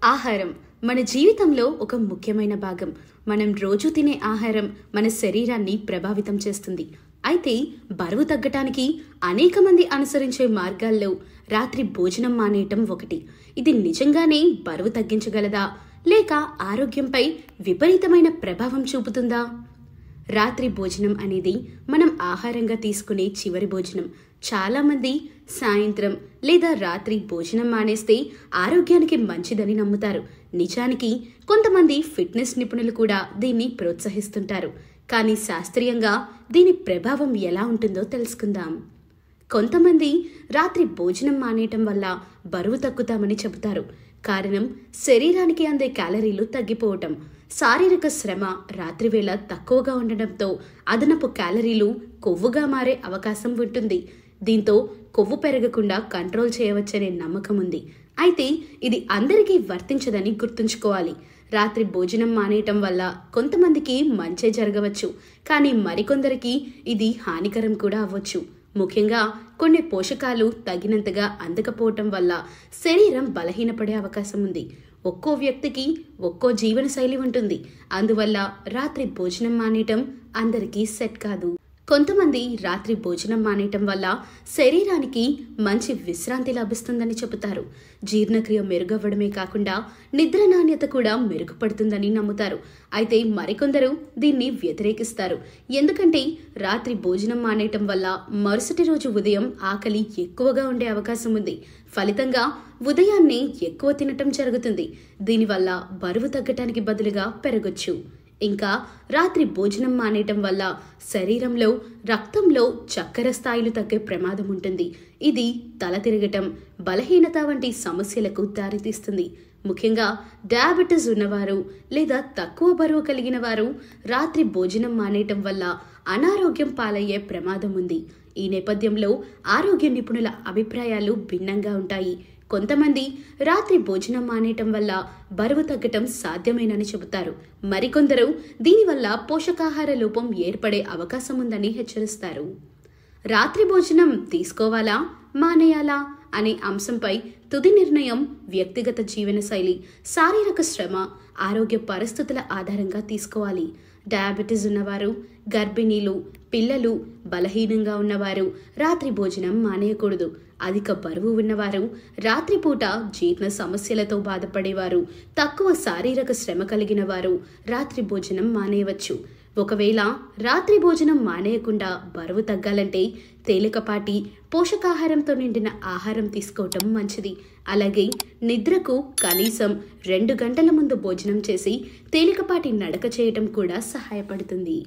ఆహారం మన జీవితంలో ఒక ముఖ్యమైన భాగం. మనం రోజు తినే ఆహారం మన శరీరాన్ని ప్రభావితం చేస్తుంది. అయితే బరువు తగ్గటానికి అనేక మంది అనుసరించే మార్గాల్లో రాత్రి భోజనం మానేయటం ఒకటి. ఇది నిజంగానే బరువు తగ్గించగలదా, లేక ఆరోగ్యంపై విపరీతమైన ప్రభావం చూపుతుందా? రాత్రి భోజనం అనేది మనం ఆహారంగా తీసుకునే చివరి భోజనం. చాలామంది సాయంత్రం లేదా రాత్రి భోజనం మానేస్తే ఆరోగ్యానికి మంచిదని నమ్ముతారు. నిజానికి కొంతమంది ఫిట్నెస్ నిపుణులు కూడా దీన్ని ప్రోత్సహిస్తుంటారు. కానీ శాస్త్రీయంగా దీని ప్రభావం ఎలా ఉంటుందో తెలుసుకుందాం. కొంతమంది రాత్రి భోజనం మానేయటం వల్ల బరువు తగ్గుతామని చెబుతారు. కారణం శరీరానికి అందే క్యాలరీలు తగ్గిపోవటం. శారీరక శ్రమ రాత్రివేళ తక్కువగా ఉండడంతో అదనపు క్యాలరీలు కొవ్వుగా మారే అవకాశం ఉంటుంది. దీంతో కొవ్వు పెరగకుండా కంట్రోల్ చేయవచ్చనే నమ్మకం ఉంది. అయితే ఇది అందరికీ వర్తించదని గుర్తుంచుకోవాలి. రాత్రి భోజనం మానేయటం వల్ల కొంతమందికి మంచే జరగవచ్చు, కానీ మరికొందరికి ఇది హానికరం కూడా అవ్వచ్చు. ముఖ్యంగా కొన్ని పోషకాలు తగినంతగా అందకపోవటం వల్ల శరీరం బలహీనపడే అవకాశం ఉంది. ఒక్కో వ్యక్తికి ఒక్కో జీవనశైలి ఉంటుంది. అందువల్ల రాత్రి భోజనం మానేయటం అందరికీ సెట్ కాదు. కొంతమంది రాత్రి భోజనం మానేయటం వల్ల శరీరానికి మంచి విశ్రాంతి లభిస్తుందని చెబుతారు. జీర్ణక్రియ మెరుగవ్వడమే కాకుండా నిద్ర నాణ్యత కూడా మెరుగుపడుతుందని నమ్ముతారు. అయితే మరికొందరు దీన్ని వ్యతిరేకిస్తారు. ఎందుకంటే రాత్రి భోజనం మానేయటం వల్ల మరుసటి రోజు ఉదయం ఆకలి ఎక్కువగా ఉండే అవకాశం ఉంది. ఫలితంగా ఉదయాన్నే ఎక్కువ తినటం జరుగుతుంది. దీనివల్ల బరువు తగ్గటానికి బదులుగా పెరగొచ్చు. ఇంకా రాత్రి భోజనం మానేయటం వల్ల శరీరంలో రక్తంలో చక్కెర స్థాయిలు తగ్గే ప్రమాదం ఉంటుంది. ఇది తల తిరగటం, బలహీనత వంటి సమస్యలకు దారితీస్తుంది. ముఖ్యంగా డయాబెటిస్ ఉన్నవారు లేదా తక్కువ బరువు కలిగిన వారు రాత్రి భోజనం మానేయటం వల్ల అనారోగ్యం పాలయ్యే ప్రమాదం ఉంది. ఈ నేపథ్యంలో ఆరోగ్య నిపుణుల అభిప్రాయాలు భిన్నంగా ఉంటాయి. కొంతమంది రాత్రి భోజనం మానేయటం వల్ల బరువు తగ్గటం సాధ్యమేనని చెబుతారు. మరికొందరు దీనివల్ల పోషకాహార లోపం ఏర్పడే అవకాశం ఉందని హెచ్చరిస్తారు. రాత్రి భోజనం తీసుకోవాలా, మానేయాలా అనే అంశంపై తుది నిర్ణయం వ్యక్తిగత జీవనశైలి, శారీరక శ్రమ, ఆరోగ్య పరిస్థితుల ఆధారంగా తీసుకోవాలి. డయాబెటిస్ ఉన్నవారు, గర్భిణీలు, పిల్లలు, బలహీనంగా ఉన్నవారు రాత్రి భోజనం మానేయకూడదు. అధిక బరువు ఉన్నవారు, రాత్రిపూట జీర్ణ సమస్యలతో బాధపడేవారు, తక్కువ శారీరక శ్రమ కలిగిన వారు రాత్రి భోజనం మానేయవచ్చు. ఒకవేళ రాత్రి భోజనం మానేయకుండా బరువు తగ్గాలంటే తేలికపాటి పోషకాహారంతో నిండిన ఆహారం తీసుకోవటం మంచిది. అలాగే నిద్రకు కనీసం 2 గంటల ముందు భోజనం చేసి తేలికపాటి నడక చేయటం కూడా సహాయపడుతుంది.